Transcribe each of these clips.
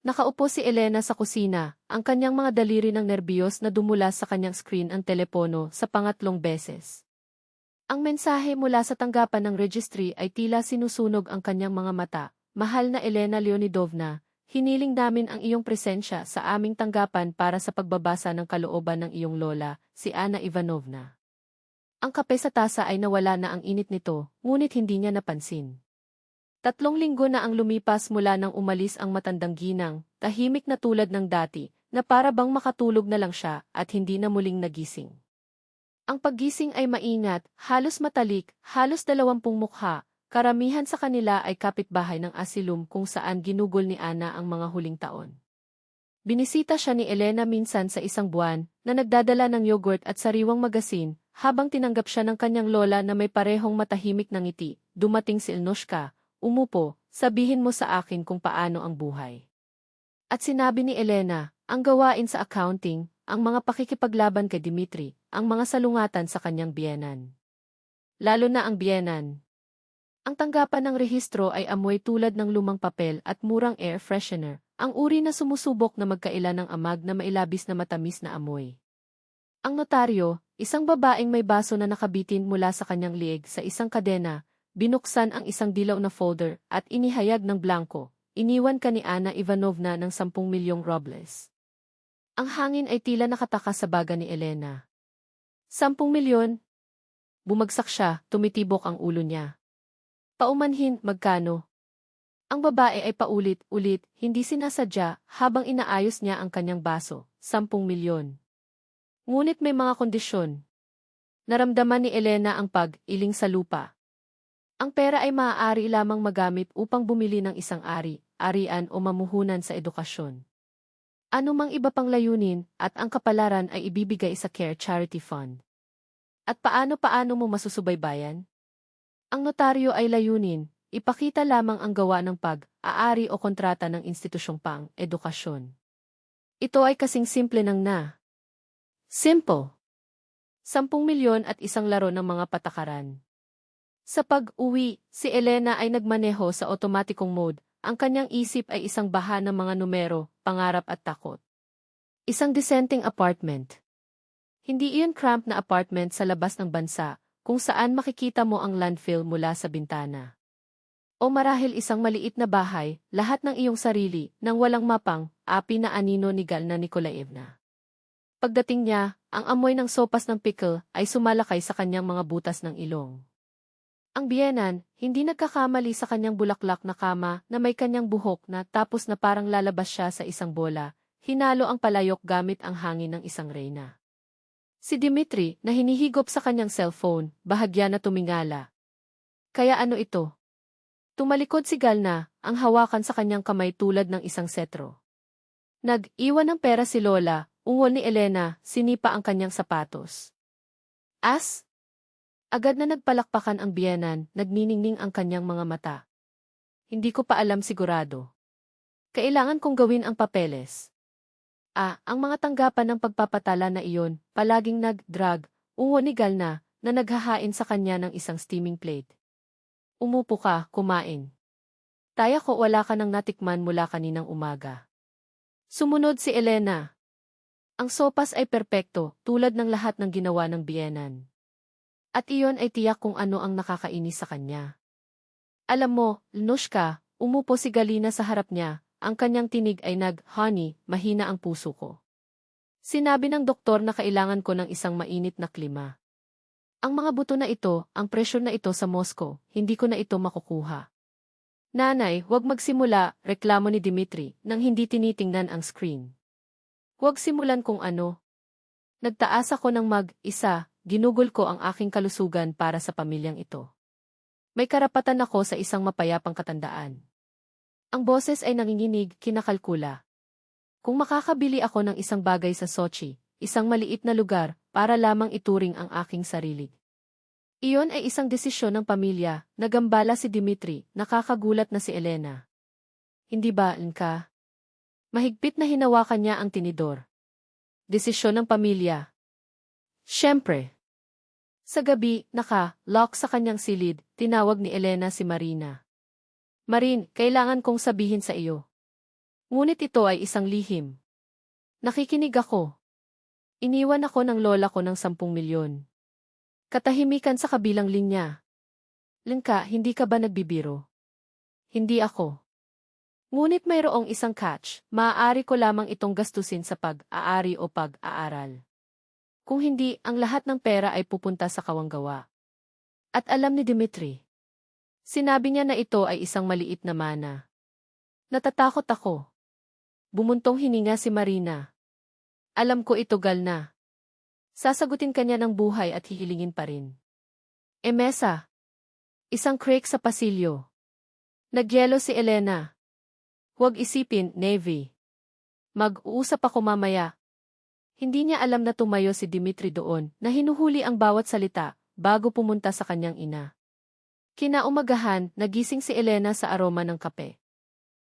Nakaupo si Elena sa kusina, ang kanyang mga daliri ng nerbiyos na dumula sa kanyang screen ang telepono sa pangatlong beses. Ang mensahe mula sa tanggapan ng registry ay tila sinusunog ang kanyang mga mata. Mahal na Elena Leonidovna, hiniling namin ang iyong presensya sa aming tanggapan para sa pagbabasa ng kalooban ng iyong lola, si Anna Ivanovna. Ang kape sa tasa ay nawala na ang init nito, ngunit hindi niya napansin. 3 linggo na ang lumipas mula nang umalis ang matandang ginang, tahimik na tulad ng dati, na para bang makatulog na lang siya at hindi na muling nagising. Ang paggising ay maingat, halos matalik, halos 20 mukha, karamihan sa kanila ay kapitbahay ng asilum kung saan ginugol ni Ana ang mga huling taon. Binisita siya ni Elena minsan sa isang buwan, na nagdadala ng yogurt at sariwang magasin, habang tinanggap siya ng kanyang lola na may parehong matahimik na ngiti. Dumating si Ilnoshka, umupo, sabihin mo sa akin kung paano ang buhay. At sinabi ni Elena, ang gawain sa accounting, ang mga pakikipaglaban kay Dimitri, ang mga salungatan sa kanyang biyenan. Lalo na ang biyenan. Ang tanggapan ng rehistro ay amoy tulad ng lumang papel at murang air freshener, ang uri na sumusubok na magkaila ng amag na mailabis na matamis na amoy. Ang notaryo, isang babaeng may baso na nakabitin mula sa kanyang liig sa isang kadena, binuksan ang isang dilaw na folder at inihayag ng blanco, iniwan ka ni Anna Ivanovna ng 10 milyong rubles. Ang hangin ay tila nakataka sa baga ni Elena. 10 milyon? Bumagsak siya, tumitibok ang ulo niya. Paumanhin, magkano? Ang babae ay paulit-ulit, hindi sinasadya, habang inaayos niya ang kanyang baso, 10 milyon. Ngunit may mga kondisyon. Naramdaman ni Elena ang pag-iling sa lupa. Ang pera ay maaari lamang magamit upang bumili ng isang arian o mamuhunan sa edukasyon. Ano mang iba pang layunin at ang kapalaran ay ibibigay sa Care Charity Fund. At paano mo masusubaybayan? Ang notaryo ay layunin, ipakita lamang ang gawa ng pag-aari o kontrata ng institusyong pang-edukasyon. Ito ay kasing simple ng Simple. 10 milyon at isang laro ng mga patakaran. Sa pag-uwi, si Elena ay nagmaneho sa otomatikong mode. Ang kanyang isip ay isang baha ng mga numero, pangarap at takot. Isang dissenting apartment. Hindi iyon cramped na apartment sa labas ng bansa, kung saan makikita mo ang landfill mula sa bintana. O marahil isang maliit na bahay, lahat ng iyong sarili, nang walang mapang, api na anino ni Galna Nikolaevna. Pagdating niya, ang amoy ng sopas ng pickle ay sumalakay sa kanyang mga butas ng ilong. Ang biyenan, hindi nagkakamali sa kanyang bulaklak na kama na may kanyang buhok na tapos na parang lalabas siya sa isang bola, hinalo ang palayok gamit ang hangin ng isang reyna. Si Dimitri, na hinihigop sa kanyang cellphone, bahagya na tumingala. Kaya ano ito? Tumalikod si Galna, ang hawakan sa kanyang kamay tulad ng isang setro. Nag-iwan ng pera si Lola, ungol ni Elena, sinipa ang kanyang sapatos. Agad na nagpalakpakan ang biyenan, nagniningning ang kanyang mga mata. Hindi ko pa alam sigurado. Kailangan kong gawin ang papeles. Ang mga tanggapan ng pagpapatala na iyon, palaging nag-drag, ungo ni Galna, na naghahain sa kanya ng isang steaming plate. Umupo ka, kumain. Taya ko wala ka nang natikman mula kaninang umaga. Sumunod si Elena. Ang sopas ay perpekto, tulad ng lahat ng ginawa ng biyenan. At iyon ay tiyak kung ano ang nakakainis sa kanya. Alam mo, Ilnoshka, umupo si Galina sa harap niya, ang kanyang tinig ay honey, mahina ang puso ko. Sinabi ng doktor na kailangan ko ng isang mainit na klima. Ang mga buto na ito, ang pressure na ito sa Moscow, hindi ko na ito makukuha. Nanay, huwag magsimula, reklamo ni Dimitri, nang hindi tinitingnan ang screen. Huwag simulan kung ano. Nagtaas ako ng mag-isa, ginugol ko ang aking kalusugan para sa pamilyang ito. May karapatan ako sa isang mapayapang katandaan. Ang boses ay nanginginig, kinakalkula. Kung makakabili ako ng isang bagay sa Sochi, isang maliit na lugar, para lamang ituring ang aking sarili. Iyon ay isang desisyon ng pamilya, nagambala si Dimitri, nakakagulat na si Elena. Hindi ba, Nka? Mahigpit na hinawakan niya ang tinidor. Desisyon ng pamilya. Siyempre. Sa gabi, naka-lock sa kanyang silid, tinawag ni Elena si Marina. Marin, kailangan kong sabihin sa iyo. Ngunit ito ay isang lihim. Nakikinig ako. Iniwan ako ng lola ko ng 10 milyon. Katahimikan sa kabilang linya. Lingka, hindi ka ba nagbibiro? Hindi ako. Ngunit mayroong isang catch, maaari ko lamang itong gastusin sa pag-aari o pag-aaral. Kung hindi, ang lahat ng pera ay pupunta sa kawanggawa. At alam ni Dimitri. Sinabi niya na ito ay isang maliit na mana. Natatakot ako. Bumuntong hininga si Marina. Alam ko ito gal na. Sasagutin kanya ng buhay at hihilingin pa rin. Mesa. Isang creek sa pasilyo. Nagyelo si Elena. Huwag isipin, Navy. Mag-uusap ako mamaya. Hindi niya alam na tumayo si Dimitri doon na hinuhuli ang bawat salita bago pumunta sa kanyang ina. Kinaumagahan, nagising si Elena sa aroma ng kape.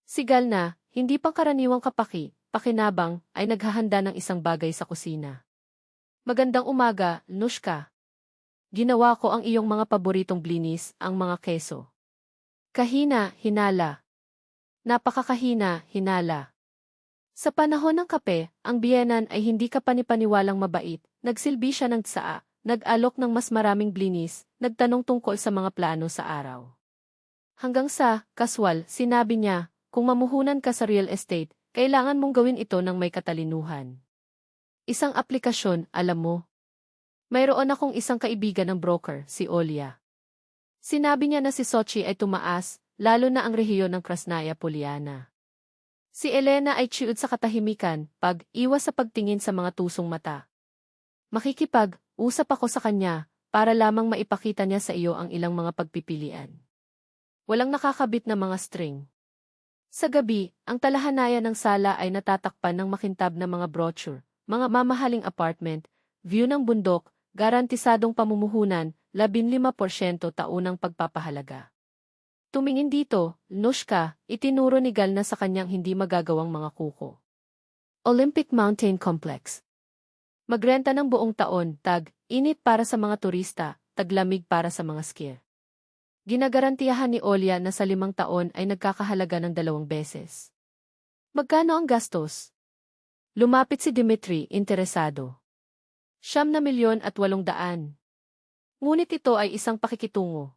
Sigal na, hindi pang karaniwang pakinabang, ay naghahanda ng isang bagay sa kusina. Magandang umaga, Nushka. Ginawa ko ang iyong mga paboritong blinis, ang mga keso. Kahina, hinala. Napakakahina, hinala. Sa panahon ng kape, ang biyenan ay hindi kapanipaniwalang mabait, nagsilbi siya ng tsaa, nag-alok ng mas maraming blinis, nagtanong tungkol sa mga plano sa araw. Hanggang sa, kaswal, sinabi niya, kung mamuhunan ka sa real estate, kailangan mong gawin ito ng may katalinuhan. Isang aplikasyon, alam mo. Mayroon akong isang kaibigan ng broker, si Olya. Sinabi niya na si Sochi ay tumaas, lalo na ang rehiyon ng Krasnaya Poliana. Si Elena ay chiyud sa katahimikan, pag-iwas sa pagtingin sa mga tusong mata. Makikipag-usap ako sa kanya, para lamang maipakita niya sa iyo ang ilang mga pagpipilian. Walang nakakabit na mga string. Sa gabi, ang talahanayan ng sala ay natatakpan ng makintab na mga brochure, mga mamahaling apartment, view ng bundok, garantisadong pamumuhunan, 15% taunang pagpapahalaga. Tumingin dito, Nushka, itinuro ni Gal na sa kanyang hindi magagawang mga kuko. Olympic Mountain Complex. Magrenta ng buong taon, init para sa mga turista, taglamig para sa mga skier. Ginagarantiyahan ni Olya na sa 5 taon ay nagkakahalaga ng 2 beses. Magkano ang gastos? Lumapit si Dimitri, interesado. 9,800,000. Ngunit ito ay isang pakikitungo.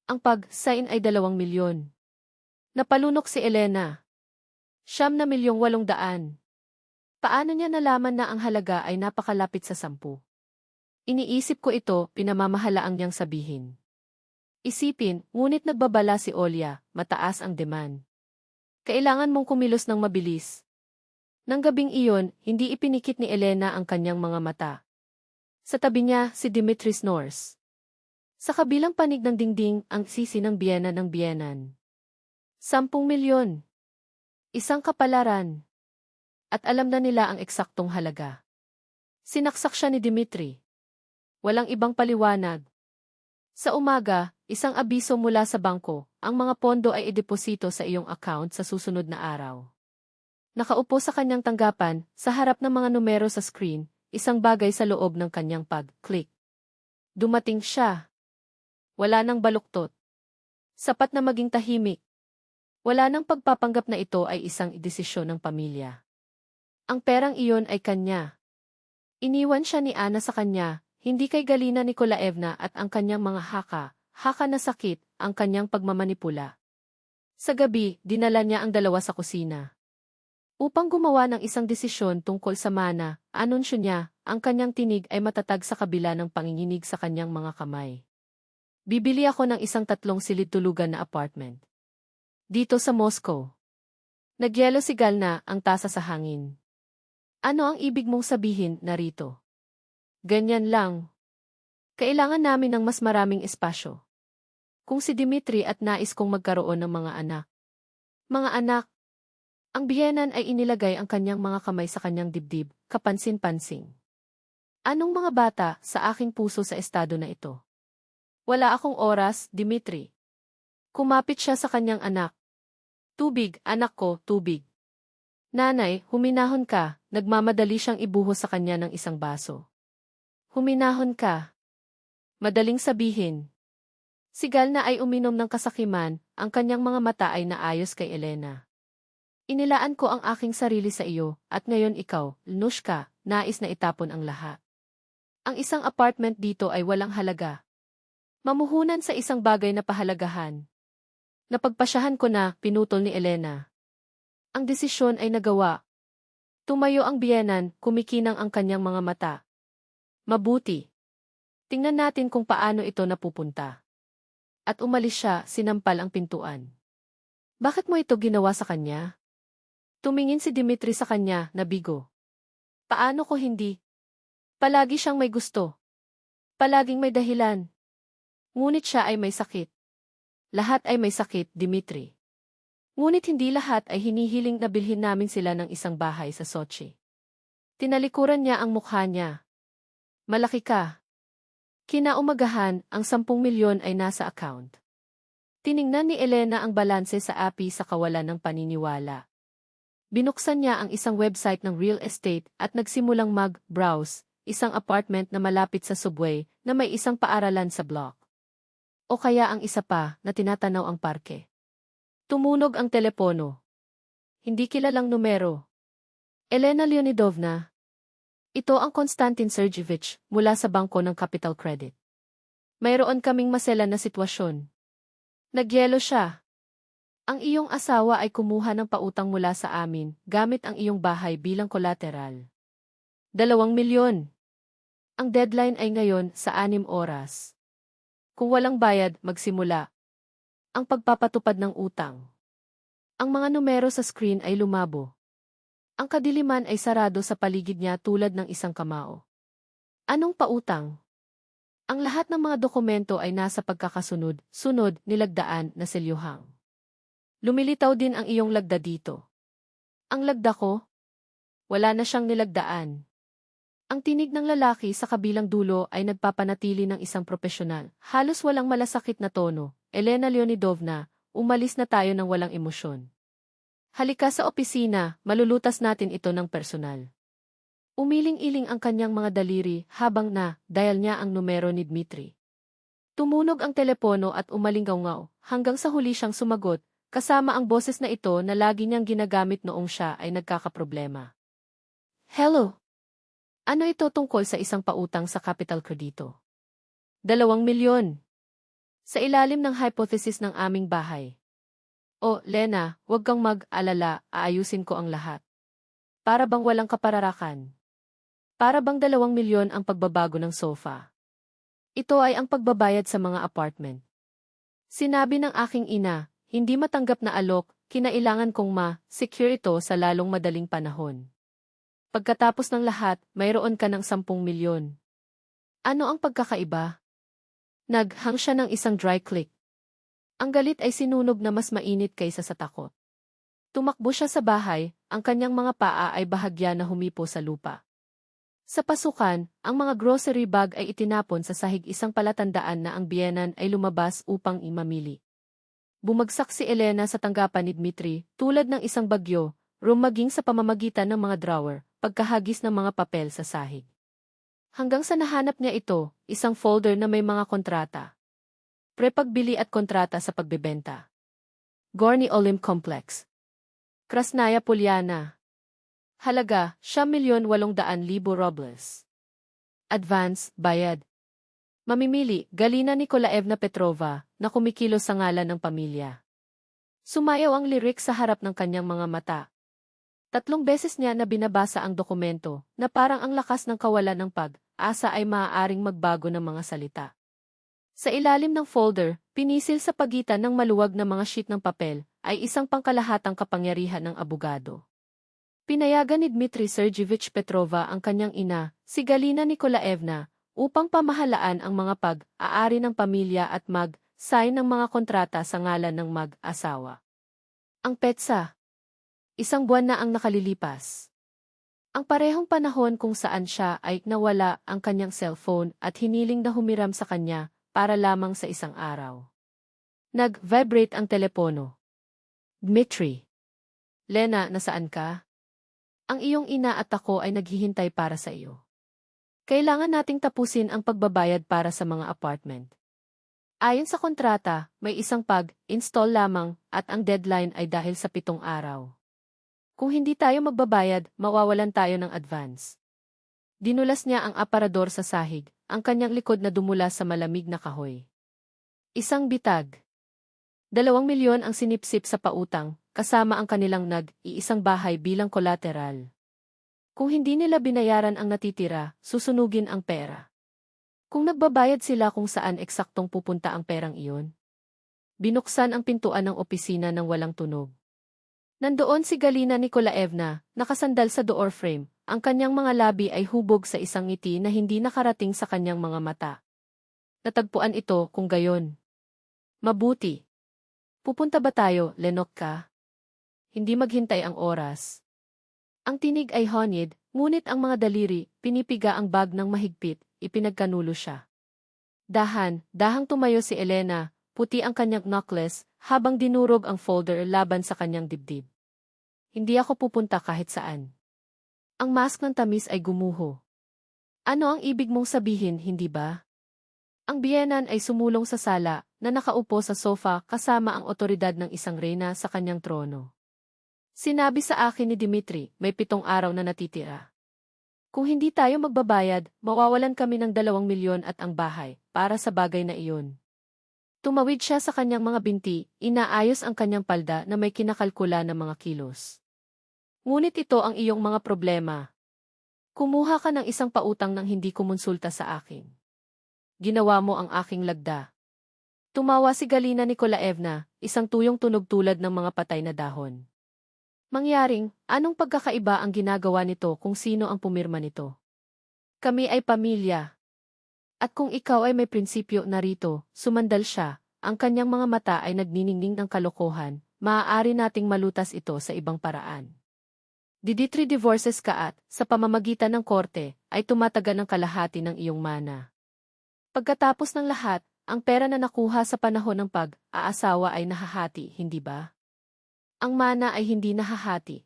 Ang pag-sign ay 2,000,000. Napalunok si Elena. 9,800,000. Paano niya nalaman na ang halaga ay napakalapit sa 10? Iniisip ko ito, pinamamahalaang niyang sabihin. Isipin, ngunit nagbabala si Olya, mataas ang demand. Kailangan mong kumilos ng mabilis. Nang gabing iyon, hindi ipinikit ni Elena ang kanyang mga mata. Sa tabi niya, si Dimitri snores. Sa kabilang panig ng dingding, ang sisi ng biyenan. 10,000,000. Isang kapalaran. At alam na nila ang eksaktong halaga. Sinaksak siya ni Dimitri. Walang ibang paliwanag. Sa umaga, isang abiso mula sa bangko, ang mga pondo ay ideposito sa iyong account sa susunod na araw. Nakaupo sa kanyang tanggapan, sa harap ng mga numero sa screen, isang bagay sa loob ng kanyang pag-click. Dumating siya. Wala nang baluktot. Sapat na maging tahimik. Wala nang pagpapanggap na ito ay isang desisyon ng pamilya. Ang perang iyon ay kanya. Iniwan siya ni Ana sa kanya, hindi kay Galina Nikolaevna at ang kanyang mga haka na sakit, ang kanyang pagmamanipula. Sa gabi, dinala niya ang 2 sa kusina. Upang gumawa ng isang desisyon tungkol sa mana, anunsyo niya, ang kanyang tinig ay matatag sa kabila ng panginginig sa kanyang mga kamay. Bibili ako ng isang 3 silid-tulugan na apartment. Dito sa Moscow. Nagyelo si Galna, ang tasa sa hangin. Ano ang ibig mong sabihin, narito? Ganyan lang. Kailangan namin ng mas maraming espasyo. Kung si Dimitri at nais kong magkaroon ng mga anak. Mga anak. Ang biyenan ay inilagay ang kanyang mga kamay sa kanyang dibdib, kapansin-pansing. Anong mga bata sa aking puso sa estado na ito? Wala akong oras, Dimitri. Kumapit siya sa kanyang anak. Tubig, anak ko, tubig. Nanay, huminahon ka, nagmamadali siyang ibuhos sa kanya ng isang baso. Huminahon ka. Madaling sabihin. Si Galna ay uminom ng kasakiman, ang kanyang mga mata ay naayos kay Elena. Inilaan ko ang aking sarili sa iyo, at ngayon ikaw, Nushka, nais na itapon ang lahat. Ang isang apartment dito ay walang halaga. Mamuhunan sa isang bagay na pahalagahan. Napagpasyahan ko na, pinutol ni Elena. Ang desisyon ay nagawa. Tumayo ang biyenan, kumikinang ang kanyang mga mata. Mabuti. Tingnan natin kung paano ito napupunta. At umalis siya, sinampal ang pintuan. Bakit mo ito ginawa sa kanya? Tumingin si Dimitri sa kanya, nabigo. Paano ko hindi? Palagi siyang may gusto. Palaging may dahilan. Ngunit siya ay may sakit. Lahat ay may sakit, Dimitri. Ngunit hindi lahat ay hinihiling na bilhin namin sila ng isang bahay sa Sochi. Tinalikuran niya ang mukha niya. Malaki ka. Kinaumagahan, ang 10 milyon ay nasa account. Tiningnan ni Elena ang balanse sa API sa kawalan ng paniniwala. Binuksan niya ang isang website ng real estate at nagsimulang mag-browse, isang apartment na malapit sa subway na may isang paaralan sa block. O kaya ang isa pa na tinatanaw ang parke. Tumunog ang telepono. Hindi kilalang numero. Elena Leonidovna. Ito ang Konstantin Sergeyevich mula sa bangko ng Capital Credit. Mayroon kaming maselan na sitwasyon. Nagyelo siya. Ang iyong asawa ay kumuha ng pautang mula sa amin gamit ang iyong bahay bilang collateral. 2 milyon. Ang deadline ay ngayon sa 6 oras. Kung walang bayad, magsimula ang pagpapatupad ng utang. Ang mga numero sa screen ay lumabo. Ang kadiliman ay sarado sa paligid niya tulad ng isang kamao. Anong pautang? Ang lahat ng mga dokumento ay nasa pagkakasunod, nilagdaan na selyuhang. Lumilitaw din ang iyong lagda dito. Ang lagda ko? Wala na siyang nilagdaan. Ang tinig ng lalaki sa kabilang dulo ay nagpapanatili ng isang profesional. Halos walang malasakit na tono. Elena Leonidovna, umalis na tayo ng walang emosyon. Halika sa opisina, malulutas natin ito ng personal. Umiling-iling ang kanyang mga daliri habang dial niya ang numero ni Dmitri. Tumunog ang telepono at umalingaw-ngaw hanggang sa huli siyang sumagot, kasama ang boses na ito na lagi niyang ginagamit noong siya ay nagkakaproblema. Hello? Ano ito tungkol sa isang pautang sa Capital Credito? 2 milyon. Sa ilalim ng hypothesis ng aming bahay. O, Lena, huwag kang mag-alala, aayusin ko ang lahat. Para bang walang kapararakan? Para bang 2 milyon ang pagbabago ng sofa? Ito ay ang pagbabayad sa mga apartment. Sinabi ng aking ina, hindi matanggap na alok, kinailangan kong ma-secure ito sa lalong madaling panahon. Pagkatapos ng lahat, mayroon ka ng 10 milyon. Ano ang pagkakaiba? Naghang siya ng isang dry click. Ang galit ay sinunog na mas mainit kaysa sa takot. Tumakbo siya sa bahay, ang kanyang mga paa ay bahagya na humipo sa lupa. Sa pasukan, ang mga grocery bag ay itinapon sa sahig, isang palatandaan na ang biyenan ay lumabas upang imamili. Bumagsak si Elena sa tanggapan ni Dmitri, tulad ng isang bagyo, rumaging sa pamamagitan ng mga drawer, pagkahagis ng mga papel sa sahig. Hanggang sa nahanap niya ito, isang folder na may mga kontrata. Prepagbili at kontrata sa pagbebenta. Gorny Olymp Complex. Krasnaya Polyana. Halaga, 1,800,000 rubles. Advance, bayad. Mamimili, Galina Nikolaevna Petrova, na kumikilos sa ngalan ng pamilya. Sumayaw ang lirik sa harap ng kanyang mga mata. 3 beses niya na binabasa ang dokumento, na parang ang lakas ng kawalan ng pag-asa ay maaaring magbago ng mga salita. Sa ilalim ng folder, pinisil sa pagitan ng maluwag na mga sheet ng papel, ay isang pangkalahatang kapangyarihan ng abogado. Pinayagan ni Dmitri Sergeyevich Petrova ang kanyang ina, si Galina Nikolaevna, upang pamahalaan ang mga pag-aari ng pamilya at mag-sign ng mga kontrata sa ngalan ng mag-asawa. Ang petsa. 1 buwan na ang nakalilipas. Ang parehong panahon kung saan siya ay nawala ang kanyang cellphone at hiniling na humiram sa kanya para lamang sa isang araw. Nag-vibrate ang telepono. Dmitri. Lena, nasaan ka? Ang iyong ina at ako ay naghihintay para sa iyo. Kailangan nating tapusin ang pagbabayad para sa mga apartment. Ayon sa kontrata, may isang pag-install lamang at ang deadline ay dahil sa 7 araw. Kung hindi tayo magbabayad, mawawalan tayo ng advance. Dinulas niya ang aparador sa sahig, ang kanyang likod na dumula sa malamig na kahoy. Isang bitag. 2 milyon ang sinipsip sa pautang, kasama ang kanilang nag-iisang bahay bilang collateral. Kung hindi nila binayaran ang natitira, susunugin ang pera. Kung nagbabayad sila kung saan eksaktong pupunta ang perang iyon. Binuksan ang pintuan ng opisina ng walang tunog. Nandoon si Galina Nikolaevna, nakasandal sa door frame. Ang kanyang mga labi ay hubog sa isang ngiti na hindi nakarating sa kanyang mga mata. Natagpuan ito kung gayon. Mabuti. Pupunta ba tayo, Lenotka? Hindi maghintay ang oras. Ang tinig ay honeyed, ngunit ang mga daliri, pinipiga ang bag ng mahigpit, ipinagkanulo siya. Dahang tumayo si Elena, puti ang kanyang necklace, habang dinurog ang folder laban sa kanyang dibdib. Hindi ako pupunta kahit saan. Ang mask ng tamis ay gumuho. Ano ang ibig mong sabihin, hindi ba? Ang biyenan ay sumulong sa sala, na nakaupo sa sofa kasama ang otoridad ng isang reyna sa kanyang trono. Sinabi sa akin ni Dimitri, may 7 araw na natitira. Kung hindi tayo magbabayad, mawawalan kami ng 2 milyon at ang bahay, para sa bagay na iyon. Tumawid siya sa kanyang mga binti, inaayos ang kanyang palda na may kinakalkula ng mga kilos. Ngunit ito ang iyong mga problema. Kumuha ka ng isang pautang nang hindi kumonsulta sa akin. Ginawa mo ang aking lagda. Tumawa si Galina Nikolaevna, isang tuyong tunog tulad ng mga patay na dahon. Mangyaring, anong pagkakaiba ang ginagawa nito kung sino ang pumirma nito? Kami ay pamilya. At kung ikaw ay may prinsipyo narito, sumandal siya, ang kanyang mga mata ay nagniningning ng kalokohan, maaari nating malutas ito sa ibang paraan. Diditri divorces ka at, sa pamamagitan ng korte, ay tumatagal ng kalahati ng iyong mana. Pagkatapos ng lahat, ang pera na nakuha sa panahon ng pag-aasawa ay nahahati, hindi ba? Ang mana ay hindi nahahati.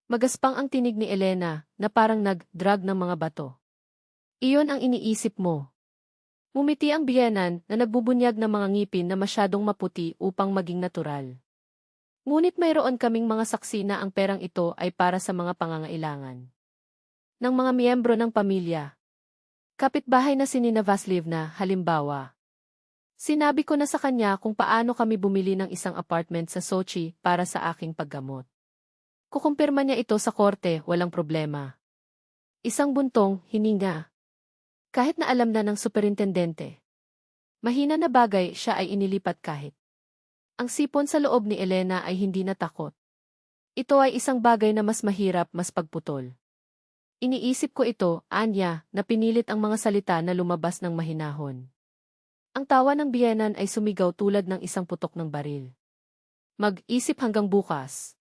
Magaspang ang tinig ni Elena, na parang nag-drag ng mga bato. Iyon ang iniisip mo. Mumiti ang biyenan na nagbubunyag ng mga ngipin na masyadong maputi upang maging natural. Ngunit mayroon kaming mga saksi na ang perang ito ay para sa mga pangangailangan ng mga miyembro ng pamilya. Kapitbahay na si Nina Vasilevna, halimbawa. Sinabi ko na sa kanya kung paano kami bumili ng isang apartment sa Sochi para sa aking paggamot. Kukumpirma niya ito sa korte, walang problema. Isang buntong hininga. Kahit na alam na ng superintendente. Mahina na bagay siya ay inilipat kahit. Ang sipon sa loob ni Elena ay hindi natakot. Ito ay isang bagay na mas mahirap, mas pagputol. Iniisip ko ito, Anya, na pinilit ang mga salita na lumabas ng mahinahon. Ang tawa ng biyenan ay sumigaw tulad ng isang putok ng baril. Mag-isip hanggang bukas.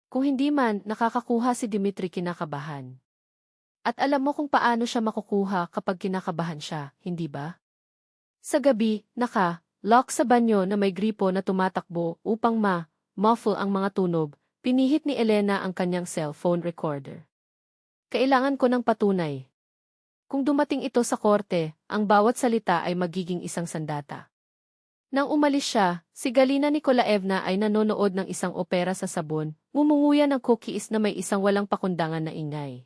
Kung hindi man, nakakakuha si Dimitri kinakabahan. At alam mo kung paano siya makukuha kapag kinakabahan siya, hindi ba? Sa gabi, lock sa banyo na may gripo na tumatakbo upang muffle ang mga tunog, pinihit ni Elena ang kanyang cellphone recorder. Kailangan ko ng patunay. Kung dumating ito sa korte, ang bawat salita ay magiging isang sandata. Nang umalis siya, si Galina Nikolaevna ay nanonood ng isang opera sa sabon, mumunguya ng cookies na may isang walang pakundangan na ingay.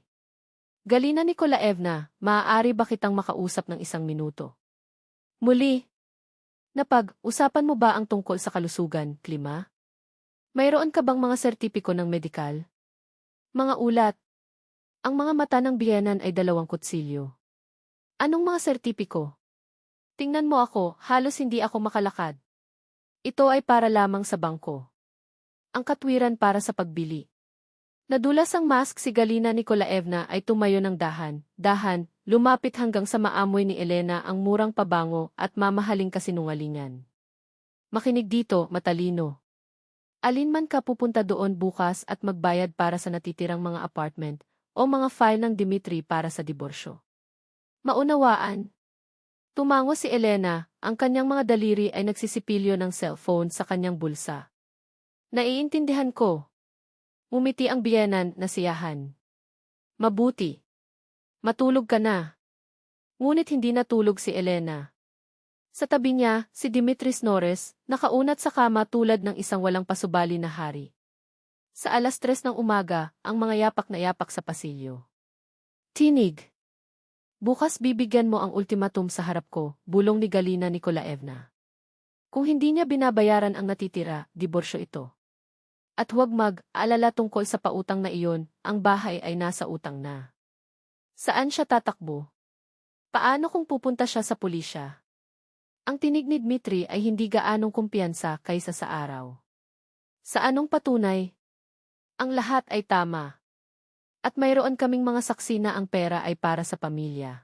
Galina Nikolaevna, maaari ba kitang makausap ng 1 minuto? Muli. Napag-usapan mo ba ang tungkol sa kalusugan, klima? Mayroon ka bang mga sertipiko ng medikal? Mga ulat. Ang mga mata ng biyenan ay 2 kutsilyo. Anong mga sertipiko? Tingnan mo ako, halos hindi ako makalakad. Ito ay para lamang sa bangko. Ang katwiran para sa pagbili. Nadulas ang mask si Galina Nikolaevna ay tumayo ng dahan, lumapit hanggang sa maamoy ni Elena ang murang pabango at mamahaling kasinungalingan. Makinig dito, matalino. Alinman ka pupunta doon bukas at magbayad para sa natitirang mga apartment, o mga file ng Dimitri para sa diborsyo. Maunawaan. Tumango si Elena, ang kanyang mga daliri ay nagsisipilyo ng cellphone sa kanyang bulsa. Naiintindihan ko. Umiti ang biyenan na siyahan. Mabuti. Matulog ka na. Ngunit hindi natulog si Elena. Sa tabi niya, si Dimitris Norris, nakaunat sa kama tulad ng isang walang pasubali na hari. Sa 3:00 ng umaga, ang mga yapak na yapak sa pasilyo. Tinig. Bukas bibigyan mo ang ultimatum sa harap ko, bulong ni Galina Nikolaevna. Kung hindi niya binabayaran ang natitira, diborsyo ito. At huwag mag-alala tungkol sa pautang na iyon, ang bahay ay nasa utang na. Saan siya tatakbo? Paano kung pupunta siya sa pulisya? Ang tinig ni Dmitri ay hindi gaanong kumpiyansa kaysa sa araw. Sa anong patunay? Ang lahat ay tama. At mayroon kaming mga saksi na ang pera ay para sa pamilya.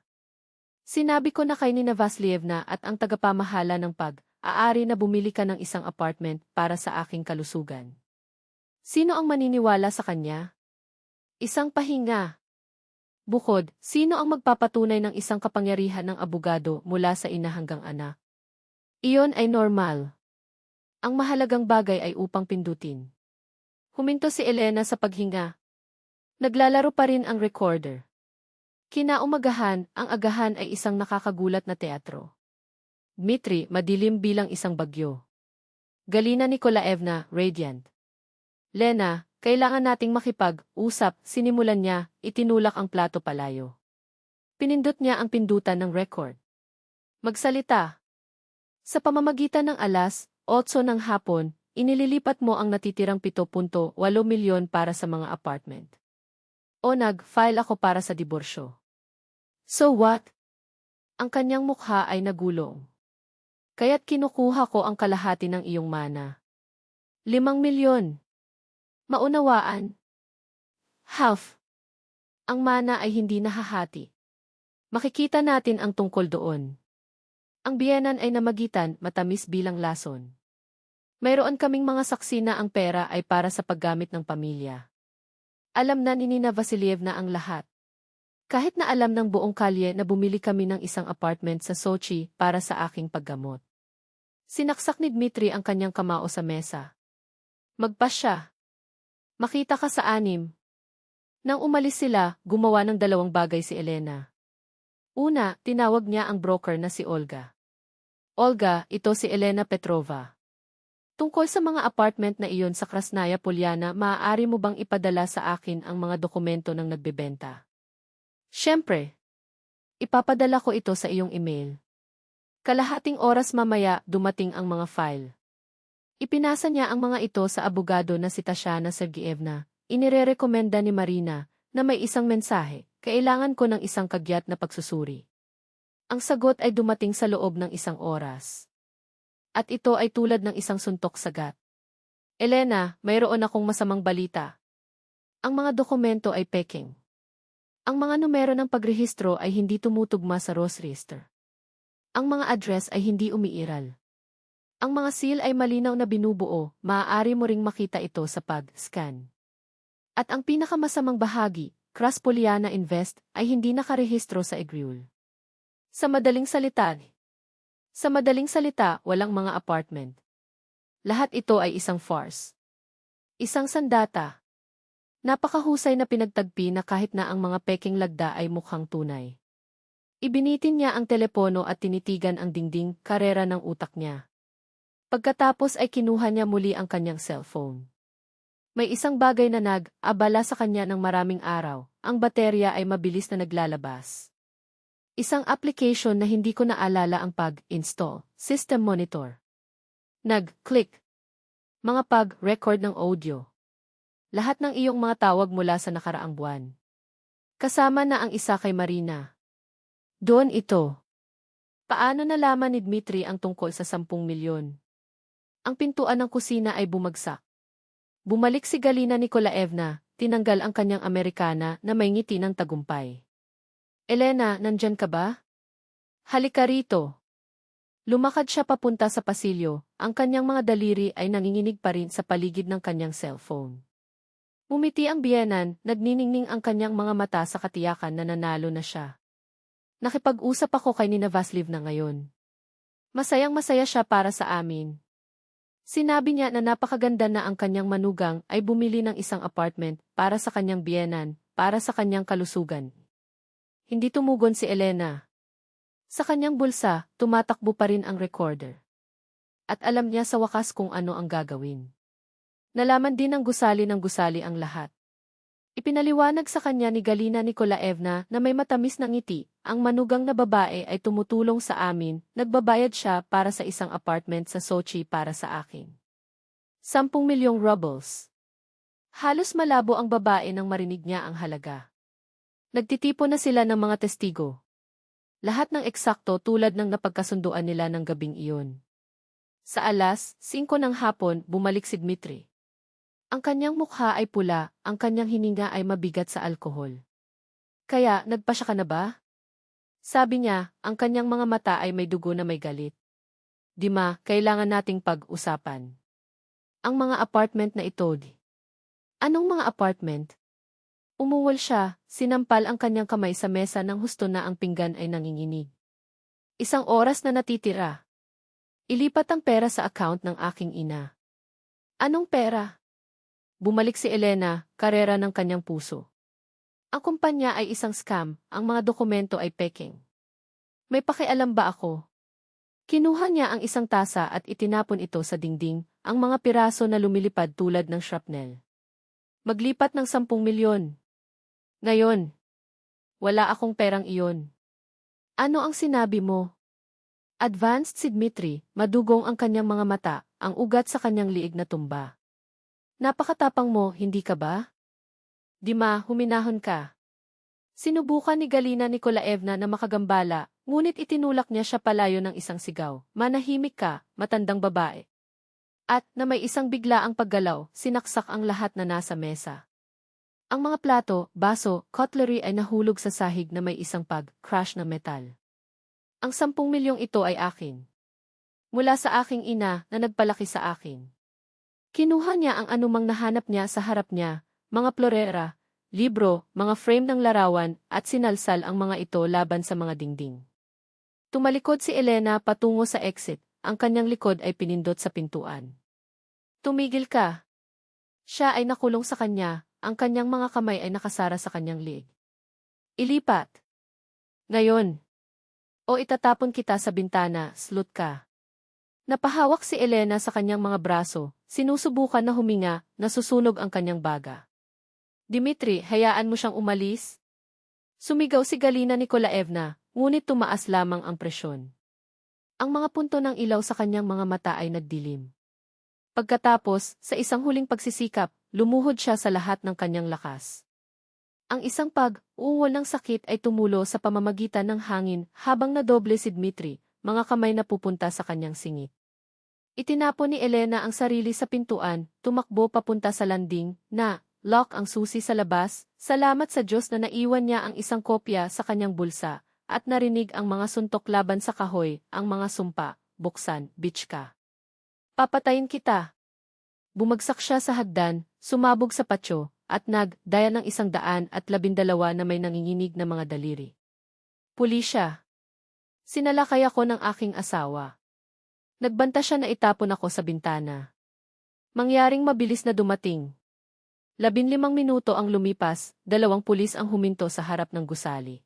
Sinabi ko na kay Nina Vasilievna at ang tagapamahala ng aari na bumili ka ng isang apartment para sa aking kalusugan. Sino ang maniniwala sa kanya? Isang pahinga. Bukod, sino ang magpapatunay ng isang kapangyarihan ng abogado mula sa ina hanggang anak? Iyon ay normal. Ang mahalagang bagay ay upang pindutin. Huminto si Elena sa paghinga. Naglalaro pa rin ang recorder. Kinaumagahan, ang agahan ay isang nakakagulat na teatro. Dmitri, madilim bilang isang bagyo. Galina Nikolaevna, radiant. Lena, kailangan nating makipag-usap, sinimulan niya, itinulak ang plato palayo. Pinindot niya ang pindutan ng record. Magsalita. Sa pamamagitan ng 8:00 ng hapon, inililipat mo ang natitirang 7.8 milyon para sa mga apartment. O nag-file ako para sa diborsyo. So what? Ang kanyang mukha ay nagulong. Kaya't kinukuha ko ang kalahati ng iyong mana. 5 milyon. Maunawaan. Half. Ang mana ay hindi nahahati. Makikita natin ang tungkol doon. Ang biyenan ay namagitan, matamis bilang lason. Mayroon kaming mga saksi na ang pera ay para sa paggamit ng pamilya. Alam na ni Nina Vasilievna ang lahat. Kahit na alam ng buong kalye na bumili kami ng isang apartment sa Sochi para sa aking paggamot. Sinaksak ni Dmitri ang kanyang kamao sa mesa. Magpas siya. Makita ka sa 6. Nang umalis sila, gumawa ng 2 bagay si Elena. Una, tinawag niya ang broker na si Olga. Olga, ito si Elena Petrova. Tungkol sa mga apartment na iyon sa Krasnaya Polyana, maaari mo bang ipadala sa akin ang mga dokumento ng nagbebenta? Siyempre. Ipapadala ko ito sa iyong email. Kalahating oras mamaya, dumating ang mga file. Ipinasa niya ang mga ito sa abogado na si Tatiana Sergeyevna. Inirerekomenda ni Marina na may isang mensahe, kailangan ko ng isang kagyat na pagsusuri. Ang sagot ay dumating sa loob ng 1 oras. At ito ay tulad ng isang suntok sa gat. Elena, mayroon akong masamang balita. Ang mga dokumento ay peking. Ang mga numero ng pagrehistro ay hindi tumutugma sa Rosregister. Ang mga address ay hindi umiiral. Ang mga seal ay malinaw na binubuo, maaari mo ring makita ito sa pag-scan. At ang pinakamasamang bahagi, Kras Polyana Invest, ay hindi nakarehistro sa EGREUL. Sa madaling salita, walang mga apartment. Lahat ito ay isang farce. Isang sandata. Napakahusay na pinagtagpi na kahit na ang mga peking lagda ay mukhang tunay. Ibinitin niya ang telepono at tinitigan ang dingding, karera ng utak niya. Pagkatapos ay kinuha niya muli ang kanyang cellphone. May isang bagay na nag-abala sa kanya ng maraming araw, ang baterya ay mabilis na naglalabas. Isang application na hindi ko naalala ang pag-install, System Monitor. Nag-click. Mga pag-record ng audio. Lahat ng iyong mga tawag mula sa nakaraang buwan. Kasama na ang isa kay Marina. Doon ito. Paano nalaman ni Dmitri ang tungkol sa 10 milyon? Ang pintuan ng kusina ay bumagsak. Bumalik si Galina Nikolaevna, tinanggal ang kanyang Amerikana na may ngiti ng tagumpay. Elena, nandyan ka ba? Halika rito. Lumakad siya papunta sa pasilyo, ang kanyang mga daliri ay nanginginig pa rin sa paligid ng kanyang cellphone. Umiti ang biyenan, nagniningning ang kanyang mga mata sa katiyakan na nanalo na siya. Nakipag-usap ako kay Nina Vasilievna ngayon. Masayang-masaya siya para sa amin. Sinabi niya na napakaganda na ang kanyang manugang ay bumili ng isang apartment para sa kanyang biyenan, para sa kanyang kalusugan. Hindi tumugon si Elena. Sa kanyang bulsa, tumatakbo pa rin ang recorder. At alam niya sa wakas kung ano ang gagawin. Nalaman din ng gusali ang lahat. Ipinaliwanag sa kanya ni Galina Nikolaevna na may matamis na ngiti, ang manugang na babae ay tumutulong sa amin, nagbabayad siya para sa isang apartment sa Sochi para sa akin. 10 milyong rubles. Halos malabo ang babae nang marinig niya ang halaga. Nagtitipon na sila ng mga testigo. Lahat ng eksakto tulad ng napagkasunduan nila ng gabing iyon. Sa alas 5 ng hapon, bumalik si Dmitri. Ang kanyang mukha ay pula, ang kanyang hininga ay mabigat sa alkohol. Kaya, nagpasya ka na ba? Sabi niya, ang kanyang mga mata ay may dugo na may galit. Dima, kailangan nating pag-usapan. Ang mga apartment na ito. Anong mga apartment? Umuwal siya, sinampal ang kanyang kamay sa mesa nang husto na ang pinggan ay nanginginig. 1 oras na natitira. Ilipat ang pera sa account ng aking ina. Anong pera? Bumalik si Elena, karera ng kanyang puso. Ang kumpanya ay isang scam, ang mga dokumento ay peking. May pakialam ba ako? Kinuha niya ang isang tasa at itinapon ito sa dingding, ang mga piraso na lumilipad tulad ng shrapnel. Maglipat ng 10 milyon. Ngayon, wala akong perang iyon. Ano ang sinabi mo? Advanced si Dmitri, madugong ang kanyang mga mata, ang ugat sa kanyang liig na tumba. Napakatapang mo, hindi ka ba? Dima, huminahon ka. Sinubukan ni Galina Nikolaevna na makagambala, ngunit itinulak niya siya palayo ng isang sigaw. Manahimik ka, matandang babae. At, na may isang biglaang paggalaw, sinaksak ang lahat na nasa mesa. Ang mga plato, baso, cutlery ay nahulog sa sahig na may isang crash na metal. Ang 10 milyong ito ay akin. Mula sa aking ina na nagpalaki sa akin. Kinuha niya ang anumang nahanap niya sa harap niya, mga florera, libro, mga frame ng larawan, at sinalsal ang mga ito laban sa mga dingding. Tumalikod si Elena patungo sa exit, ang kanyang likod ay pinindot sa pintuan. Tumigil ka. Siya ay nakulong sa kanya, ang kanyang mga kamay ay nakasara sa kanyang liig. Ilipat. Ngayon. O itatapon kita sa bintana, slut ka. Napahawak si Elena sa kanyang mga braso, sinusubukan na huminga, nasusunog ang kanyang baga. Dmitri, hayaan mo siyang umalis? Sumigaw si Galina Nikolaevna, ngunit tumaas lamang ang presyon. Ang mga punto ng ilaw sa kanyang mga mata ay nagdilim. Pagkatapos, sa isang huling pagsisikap, lumuhod siya sa lahat ng kanyang lakas. Ang isang pag-uwal ng sakit ay tumulo sa pamamagitan ng hangin habang nadoble si Dmitri, mga kamay na pupunta sa kanyang singit. Itinapon ni Elena ang sarili sa pintuan, tumakbo papunta sa landing, lock ang susi sa labas, salamat sa Diyos na naiwan niya ang isang kopya sa kanyang bulsa, at narinig ang mga suntok laban sa kahoy, ang mga sumpa, buksan, bitch ka. Papatayin kita. Bumagsak siya sa hagdan, sumabog sa patio, at nagdaya ng 112 na may nanginginig na mga daliri. Pulisya. Sinalakay ako ng aking asawa. Nagbanta siya na itapon ako sa bintana. Mangyaring mabilis na dumating. 15 minuto ang lumipas, 2 pulis ang huminto sa harap ng gusali.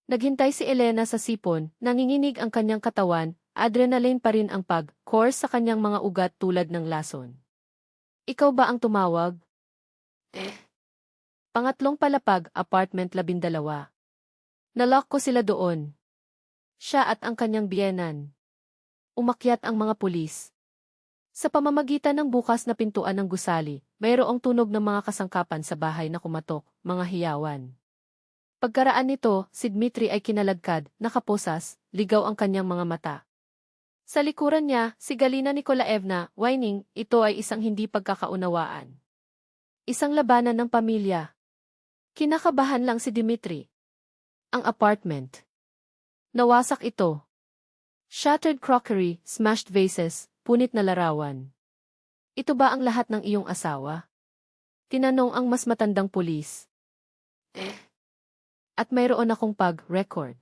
Naghintay si Elena sa sipon, nanginginig ang kanyang katawan, adrenaline pa rin ang pag-course sa kanyang mga ugat tulad ng lason. Ikaw ba ang tumawag? Pangatlong palapag, apartment 12. Nalock ko sila doon. Siya at ang kanyang biyenan. Umakyat ang mga pulis. Sa pamamagitan ng bukas na pintuan ng gusali, mayroong tunog ng mga kasangkapan sa bahay na kumatok, mga hiyawan. Pagkaraan nito, si Dmitri ay kinalagkad, nakaposas, ligaw ang kanyang mga mata. Sa likuran niya, si Galina Nikolaevna, whining, ito ay isang hindi pagkakaunawaan. Isang labanan ng pamilya. Kinakabahan lang si Dmitri. Ang apartment. Nawasak ito. Shattered crockery, smashed vases, punit na larawan. Ito ba ang lahat ng iyong asawa? Tinanong ang mas matandang pulis. At mayroon akong pag-record.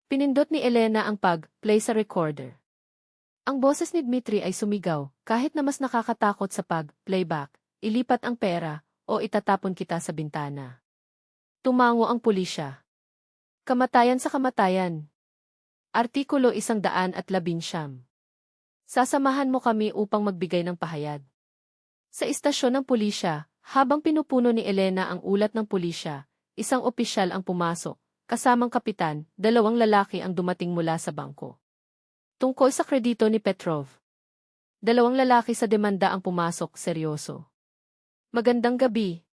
Pinindot ni Elena ang pag-play sa recorder. Ang boses ni Dmitri ay sumigaw, kahit na mas nakakatakot sa pag-playback, ilipat ang pera, o itatapon kita sa bintana. Tumango ang pulisya. Kamatayan sa kamatayan. Artikulo 119. Sasamahan mo kami upang magbigay ng pahayag. Sa istasyon ng pulisya, habang pinupuno ni Elena ang ulat ng pulisya, isang opisyal ang pumasok, kasamang kapitan, 2 lalaki ang dumating mula sa bangko. Tungkol sa kredito ni Petrov. 2 lalaki sa demanda ang pumasok, seryoso. Magandang gabi.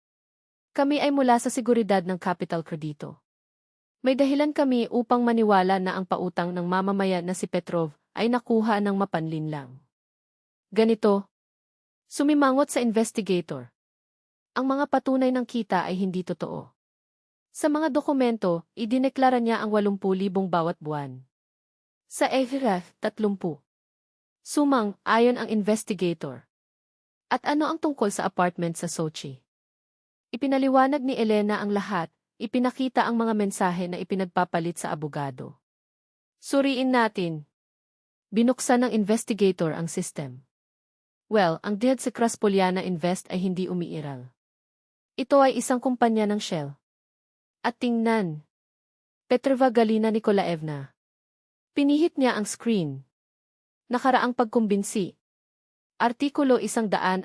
Kami ay mula sa seguridad ng Capital Credito. May dahilan kami upang maniwala na ang pautang ng mamamayan na si Petrov ay nakuha ng mapanlinlang. Ganito. Sumimangot sa investigator. Ang mga patunay ng kita ay hindi totoo. Sa mga dokumento, idineklara niya ang 80,000 bawat buwan. Sa EHRF, 30. Sumang, ayon ang investigator. At ano ang tungkol sa apartment sa Sochi? Ipinaliwanag ni Elena ang lahat, ipinakita ang mga mensahe na ipinagpapalit sa abogado. Suriin natin. Binuksan ng investigator ang system. Well, ang dead sa Kraspolyana Invest ay hindi umiiral. Ito ay isang kumpanya ng Shell. At tingnan. Petrova Galina Nikolaevna. Pinihit niya ang screen. Nakaraang pagkumbinsi. Artikulo 150.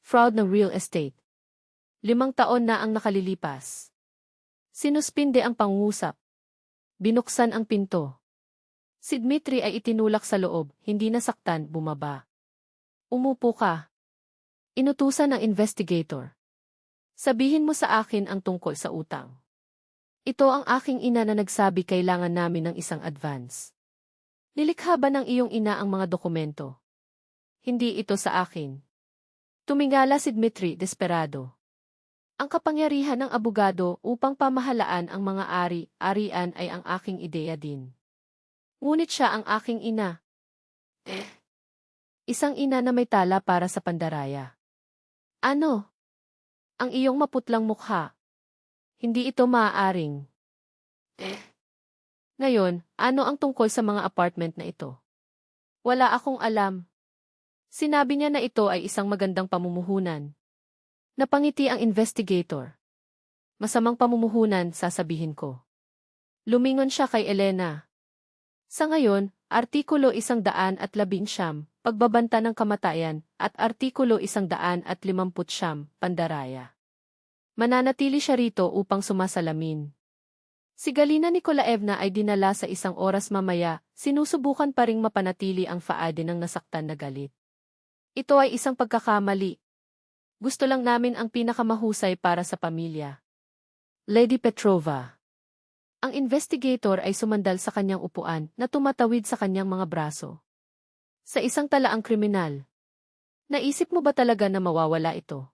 Fraud ng real estate. 5 taon na ang nakalilipas. Sinuspinde ang pangungusap. Binuksan ang pinto. Si Dmitry ay itinulak sa loob, hindi nasaktan, bumaba. Umupo ka. Inutusan ng investigator. Sabihin mo sa akin ang tungkol sa utang. Ito ang aking ina na nagsabi kailangan namin ng isang advance. Nilikha ba ng iyong ina ang mga dokumento? Hindi ito sa akin. Tumingala si Dmitry, desperado. Ang kapangyarihan ng abogado upang pamahalaan ang mga ari-arian ay ang aking ideya din. Ngunit siya ang aking ina. Isang ina na may tala para sa pandaraya. Ano? Ang iyong maputlang mukha. Hindi ito maaaring. Ngayon, ano ang tungkol sa mga apartment na ito? Wala akong alam. Sinabi niya na ito ay isang magandang pamumuhunan. Napangiti ang investigator. Masamang pamumuhunan, sasabihin ko. Lumingon siya kay Elena. Sa ngayon, Artikulo 119, pagbabanta ng kamatayan, at Artikulo 150, pandaraya. Mananatili siya rito upang sumasalamin. Si Galina Nikolaevna ay dinala sa 1 oras mamaya, sinusubukan pa ring mapanatili ang faade ng nasaktan na galit. Ito ay isang pagkakamali. Gusto lang namin ang pinakamahusay para sa pamilya. Lady Petrova. Ang investigator ay sumandal sa kanyang upuan na tumatawid sa kanyang mga braso. Sa isang talaang kriminal. Naisip mo ba talaga na mawawala ito?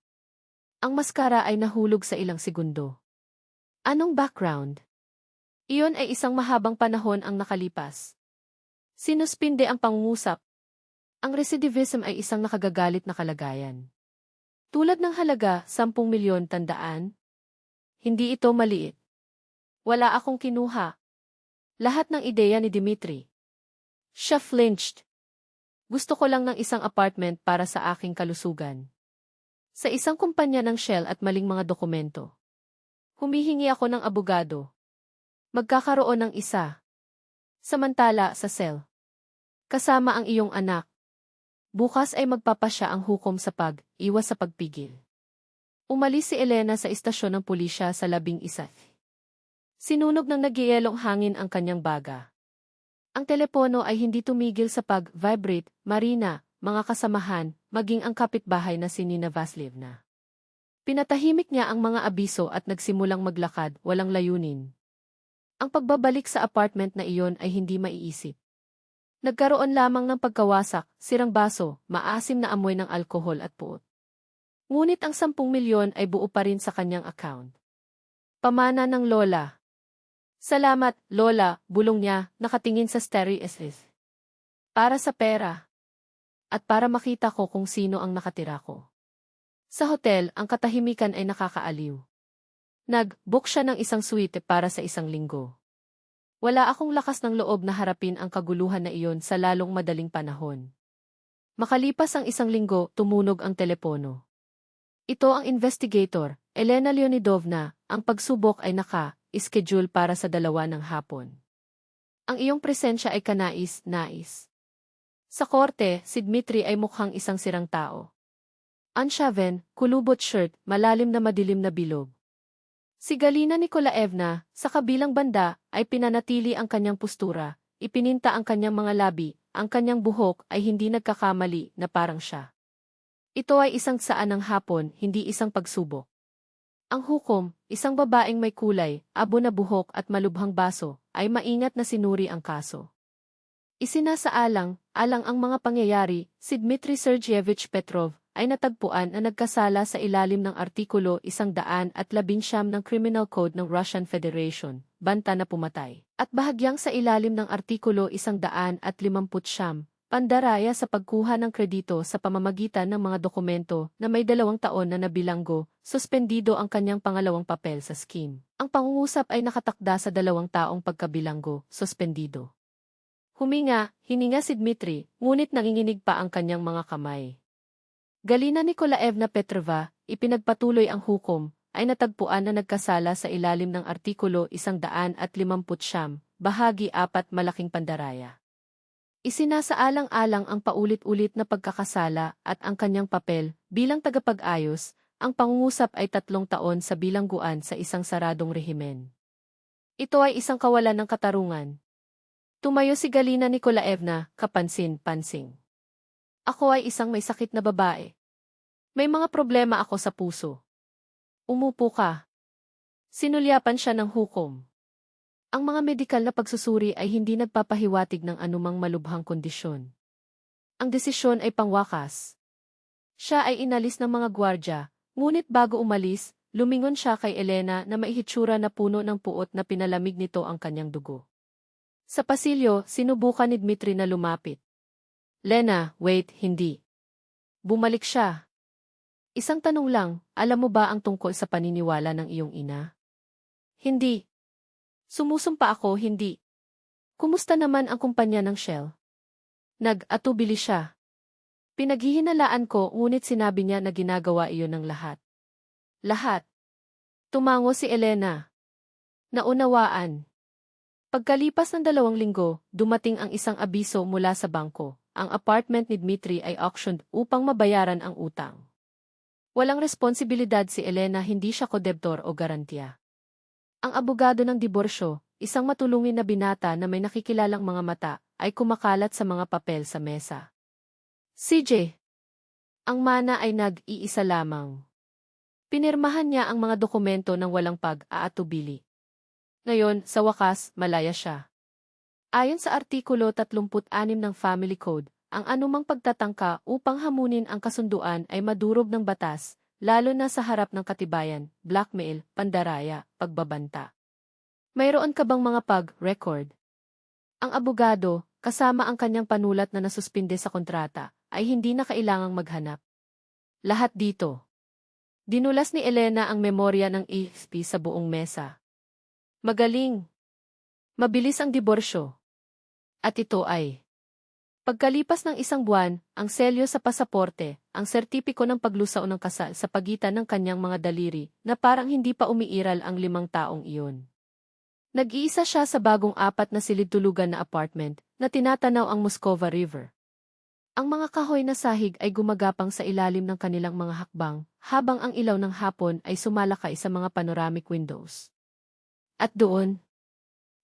Ang maskara ay nahulog sa ilang segundo. Anong background? Iyon ay isang mahabang panahon ang nakalipas. Sinuspinde ang pangungusap. Ang recidivism ay isang nakagagalit na kalagayan. Tulad ng halaga, 10 milyon, tandaan? Hindi ito maliit. Wala akong kinuha. Lahat ng ideya ni Dmitry. Siya flinched. Gusto ko lang ng isang apartment para sa aking kalusugan. Sa isang kumpanya ng Shell at maling mga dokumento. Humihingi ako ng abogado. Magkakaroon ng isa. Samantala sa cell. Kasama ang iyong anak. Bukas ay magpapasya ang hukom sa iwas sa pagpigil. Umalis si Elena sa istasyon ng pulisya sa 11. Sinunog ng nagyayelong hangin ang kanyang baga. Ang telepono ay hindi tumigil sa pag-vibrate, Marina, mga kasamahan, maging ang kapitbahay na si Nina Vasilevna. Pinatahimik niya ang mga abiso at nagsimulang maglakad, walang layunin. Ang pagbabalik sa apartment na iyon ay hindi maiisip. Nagkaroon lamang ng pagkawasak, sirang baso, maasim na amoy ng alkohol at puot. Ngunit ang 10 milyon ay buo pa rin sa kanyang account. Pamana ng lola. Salamat, lola, bulong niya, nakatingin sa stereo. Para sa pera. At para makita ko kung sino ang nakatira ko. Sa hotel, ang katahimikan ay nakakaaliw. Nag-book siya ng isang suite para sa 1 linggo. Wala akong lakas ng loob na harapin ang kaguluhan na iyon sa lalong madaling panahon. Makalipas ang 1 linggo, tumunog ang telepono. Ito ang investigator, Elena Leonidovna, ang pagsubok ay schedule para sa 2 ng hapon. Ang iyong presensya ay kanais-nais. Sa korte, si Dmitry ay mukhang isang sirang tao. Anshaven, kulubot shirt, malalim na madilim na bilog. Si Galina Nikolaevna, sa kabilang banda, ay pinanatili ang kanyang postura, ipininta ang kanyang mga labi, ang kanyang buhok ay hindi nagkakamali na parang siya. Ito ay isang saan ng hapon, hindi isang pagsubok. Ang hukom, isang babaeng may kulay, abo na buhok at malubhang baso, ay maingat na sinuri ang kaso. Isinasaalang ang mga pangyayari, si Dmitry Sergeyevich Petrov ay natagpuan na nagkasala sa ilalim ng Artikulo 119 ng Criminal Code ng Russian Federation, banta na pumatay, at bahagyang sa ilalim ng Artikulo 150, pandaraya sa pagkuha ng kredito sa pamamagitan ng mga dokumento na may 2 taon na nabilanggo, suspendido ang kanyang pangalawang papel sa scheme. Ang pangungusap ay nakatakda sa 2 taong pagkabilanggo, suspendido. Hininga si Dmitry, ngunit nanginginig pa ang kanyang mga kamay. Galina Nikolaevna Petrova, ipinagpatuloy ang hukom, ay natagpuan na nagkasala sa ilalim ng Artikulo 150, bahagi 4 malaking pandaraya. Isinasaalang-alang ang paulit-ulit na pagkakasala at ang kanyang papel bilang tagapag-ayos, ang pangungusap ay 3 taon sa bilangguan sa isang saradong rehimen. Ito ay isang kawalan ng katarungan. Tumayo si Galina Nikolaevna, kapansin-pansing. Ako ay isang may sakit na babae. May mga problema ako sa puso. Umupo ka. Sinulyapan siya ng hukom. Ang mga medikal na pagsusuri ay hindi nagpapahiwatig ng anumang malubhang kondisyon. Ang desisyon ay pangwakas. Siya ay inalis ng mga gwardya, ngunit bago umalis, lumingon siya kay Elena na maihitsura na puno ng puot na pinalamig nito ang kanyang dugo. Sa pasilyo, sinubukan ni Dmitry na lumapit. Lena, wait, hindi. Bumalik siya. Isang tanong lang, alam mo ba ang tungkol sa paniniwala ng iyong ina? Hindi. Sumusumpa ako, hindi. Kumusta naman ang kumpanya ng Shell? Nag-atubili siya. Pinaghihinalaan ko, ngunit sinabi niya na ginagawa iyon ng lahat. Lahat. Tumango si Elena. Naunawaan. Pagkalipas ng 2 linggo, dumating ang isang abiso mula sa bangko. Ang apartment ni Dmitry ay auctioned upang mabayaran ang utang. Walang responsibilidad si Elena, hindi siya kodebtor o garantiya. Ang abogado ng diborsyo, isang matulungin na binata na may nakikilalang mga mata, ay kumakalat sa mga papel sa mesa. CJ. Ang mana ay nag-iisa lamang. Pinirmahan niya ang mga dokumento ng walang pag-aatubili. Ngayon, sa wakas, malaya siya. Ayon sa Artikulo 36 ng Family Code, ang anumang pagtatangka upang hamunin ang kasunduan ay madurog ng batas, lalo na sa harap ng katibayan, blackmail, pandaraya, pagbabanta. Mayroon ka bang mga pag-record? Ang abogado, kasama ang kanyang panulat na nasuspinde sa kontrata, ay hindi na kailangang maghanap. Lahat dito. Dinulas ni Elena ang memorya ng EFP sa buong mesa. Magaling. Mabilis ang diborsyo. At ito ay. Pagkalipas ng 1 buwan, ang selyo sa pasaporte, ang sertipiko ng paglusaw ng kasal sa pagitan ng kanyang mga daliri, na parang hindi pa umiiral ang 5 taong iyon. Nag-iisa siya sa bagong 4 na silid-tulugan na apartment, na tinatanaw ang Moskova River. Ang mga kahoy na sahig ay gumagapang sa ilalim ng kanilang mga hakbang, habang ang ilaw ng hapon ay sumalakay sa mga panoramic windows. At doon,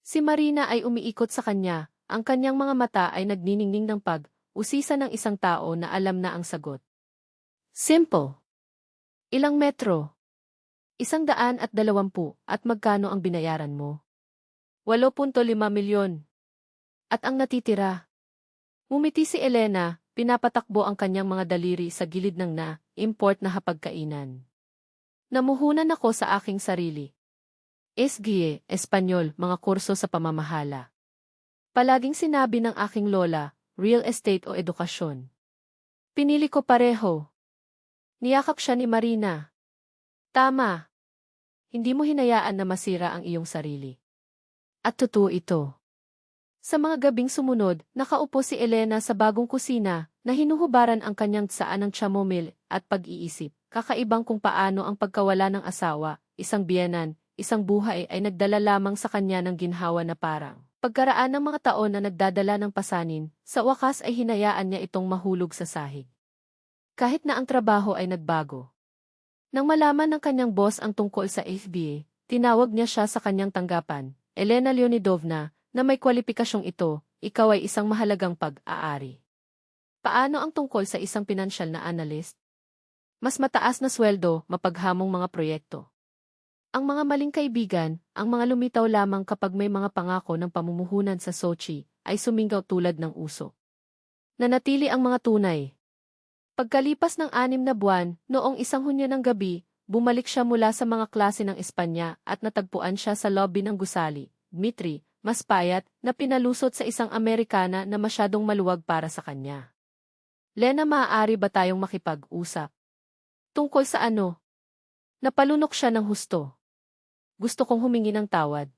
si Marina ay umiikot sa kanya, ang kanyang mga mata ay nagniningning ng pag-usisa ng isang tao na alam na ang sagot. Simple. Ilang metro? 120 at magkano ang binayaran mo? 8.5 milyon. At ang natitira? Ngumiti si Elena, pinapatakbo ang kanyang mga daliri sa gilid ng na-import na hapagkainan. Namuhunan ako sa aking sarili. SGE, Espanyol, mga kurso sa pamamahala. Palaging sinabi ng aking lola, real estate o edukasyon. Pinili ko pareho. Niyakap siya ni Marina. Tama. Hindi mo hinayaan na masira ang iyong sarili. At totoo ito. Sa mga gabing sumunod, nakaupo si Elena sa bagong kusina, na hinuhubaran ang kanyang tsaan ng chamomile at pag-iisip, kakaibang kung paano ang pagkawala ng asawa, isang biyenan, isang buhay ay nagdala lamang sa kanya ng ginhawa na parang Pagkaraan ng mga taon na nagdadala ng pasanin, sa wakas ay hinayaan niya itong mahulog sa sahig. Kahit na ang trabaho ay nagbago. Nang malaman ng kanyang boss ang tungkol sa FBA, tinawag niya siya sa kanyang tanggapan. Elena Leonidovna, na may kwalipikasyong ito, ikaw ay isang mahalagang pag-aari. Paano ang tungkol sa isang pinansyal na analyst? Mas mataas na sweldo, mapaghamong mga proyekto. Ang mga maling kaibigan, ang mga lumitaw lamang kapag may mga pangako ng pamumuhunan sa Sochi, ay sumingaw tulad ng uso. Nanatili ang mga tunay. Pagkalipas ng 6 na buwan, noong isang Hunyo ng gabi, bumalik siya mula sa mga klase ng Espanya at natagpuan siya sa lobby ng gusali, Dmitri, mas payat, na pinalusot sa isang Amerikana na masyadong maluwag para sa kanya. Lena, maaari ba tayong makipag-usap? Tungkol sa ano? Napalunok siya ng husto. Gusto kong humingi ng tawad.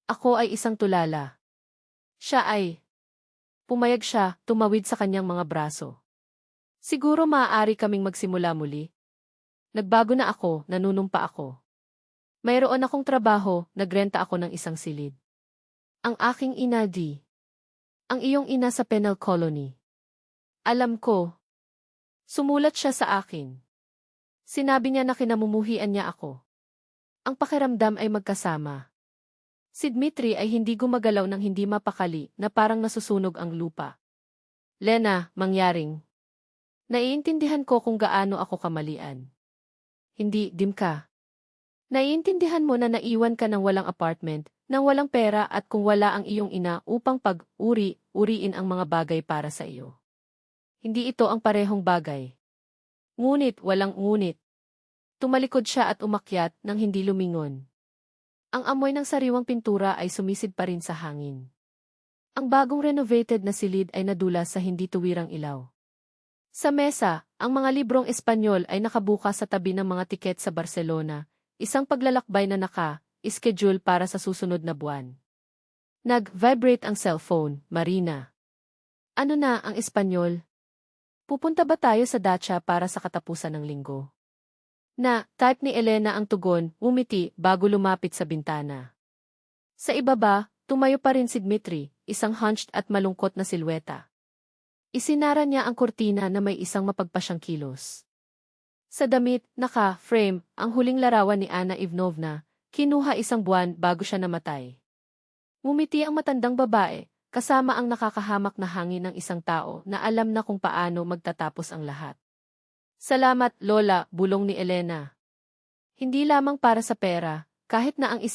Ako ay isang tulala. Siya ay... Pumayag siya, tumawid sa kanyang mga braso. Siguro maaari kaming magsimula muli. Nagbago na ako, nanunumpa ako. Mayroon akong trabaho, nagrenta ako ng isang silid. Ang aking ina di. Ang iyong ina sa penal colony. Alam ko. Sumulat siya sa akin. Sinabi niya na kinamumuhian niya ako. Ang pakiramdam ay magkasama. Si Dmitri ay hindi gumagalaw ng hindi mapakali na parang nasusunog ang lupa. Lena, mangyaring. Naiintindihan ko kung gaano ako kamalian. Hindi, Dimka. Naiintindihan mo na naiwan ka ng walang apartment, ng walang pera at kung wala ang iyong ina upang uriin ang mga bagay para sa iyo. Hindi ito ang parehong bagay. Ngunit, walang ngunit. Tumalikod siya at umakyat nang hindi lumingon. Ang amoy ng sariwang pintura ay sumisid pa rin sa hangin. Ang bagong renovated na silid ay nadulas sa hindi tuwirang ilaw. Sa mesa, ang mga librong Espanyol ay nakabukas sa tabi ng mga tiket sa Barcelona, isang paglalakbay na naka-schedule para sa susunod na buwan. Nag-vibrate ang cellphone, Marina. Ano na ang Espanyol? Pupunta ba tayo sa Dacha para sa katapusan ng linggo? Type ni Elena ang tugon, umiti bago lumapit sa bintana. Sa ibaba, tumayo pa rin si Dmitri, isang hunched at malungkot na silweta. Isinara niya ang kurtina na may isang mapagpasyang kilos. Sa damit, naka-frame, ang huling larawan ni Anna Ivanovna, kinuha 1 buwan bago siya namatay. Ngumiti ang matandang babae, kasama ang nakakahamak na hangin ng isang tao na alam na kung paano magtatapos ang lahat. Salamat, Lola, bulong ni Elena. Hindi lamang para sa pera, kahit na ang 1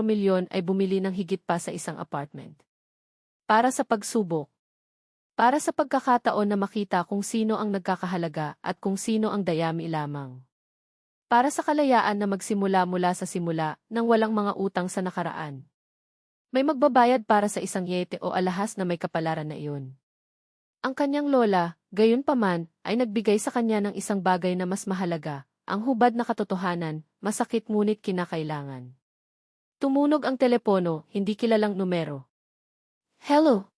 milyon ay bumili ng higit pa sa isang apartment. Para sa pagsubok. Para sa pagkakataon na makita kung sino ang nagkakahalaga at kung sino ang dayami lamang. Para sa kalayaan na magsimula mula sa simula nang walang mga utang sa nakaraan. May magbabayad para sa isang yete o alahas na may kapalaran na iyon. Ang kanyang lola, gayunpaman, ay nagbigay sa kanya ng isang bagay na mas mahalaga, ang hubad na katotohanan, masakit ngunit kinakailangan. Tumunog ang telepono, hindi kilalang numero. Hello?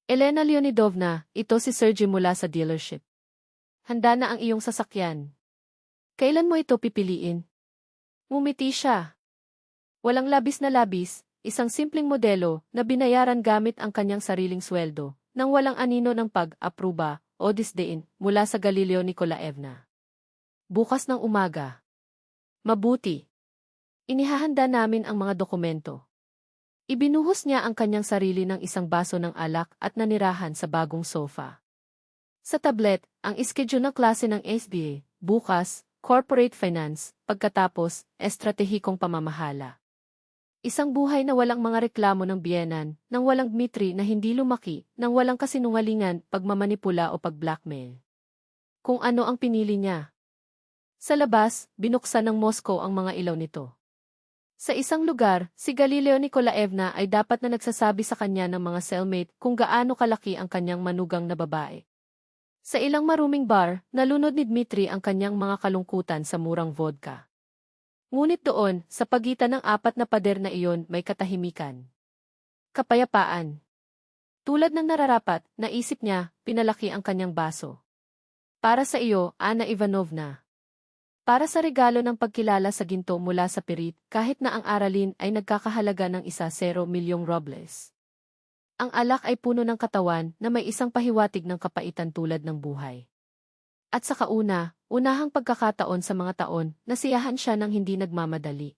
Elena Leonidovna, ito si Sergey mula sa dealership. Handa na ang iyong sasakyan. Kailan mo ito pipiliin? Ngumiti siya. Walang labis na labis, isang simpleng modelo na binayaran gamit ang kanyang sariling sweldo, nang walang anino ng pag-apruba o disdain mula sa Galileo Nikolaevna. Bukas ng umaga. Mabuti. Inihahanda namin ang mga dokumento. Ibinuhos niya ang kanyang sarili ng isang baso ng alak at nanirahan sa bagong sofa. Sa tablet, ang iskedyo ng klase ng SBA, bukas, corporate finance, pagkatapos, estratehikong pamamahala. Isang buhay na walang mga reklamo ng biyenan, nang walang Dmitri na hindi lumaki, nang walang kasinungalingan, pagmamanipula o pag-blackmail. Kung ano ang pinili niya. Sa labas, binuksan ng Moscow ang mga ilaw nito. Sa isang lugar, si Galileo Nikolaevna ay dapat na nagsasabi sa kanya ng mga cellmate kung gaano kalaki ang kanyang manugang na babae. Sa ilang maruming bar, nalunod ni Dmitri ang kanyang mga kalungkutan sa murang vodka. Ngunit doon, sa pagitan ng 4 na pader na iyon, may katahimikan. Kapayapaan. Tulad ng nararapat, naisip niya, pinalaki ang kanyang baso. Para sa iyo, Anna Ivanovna. Para sa regalo ng pagkilala sa ginto mula sa pirit, kahit na ang aralin ay nagkakahalaga ng 1 milyong rubles. Ang alak ay puno ng katawan na may isang pahiwatig ng kapaitan tulad ng buhay. At sa unahang pagkakataon sa mga taon, nasiyahan siya ng hindi nagmamadali.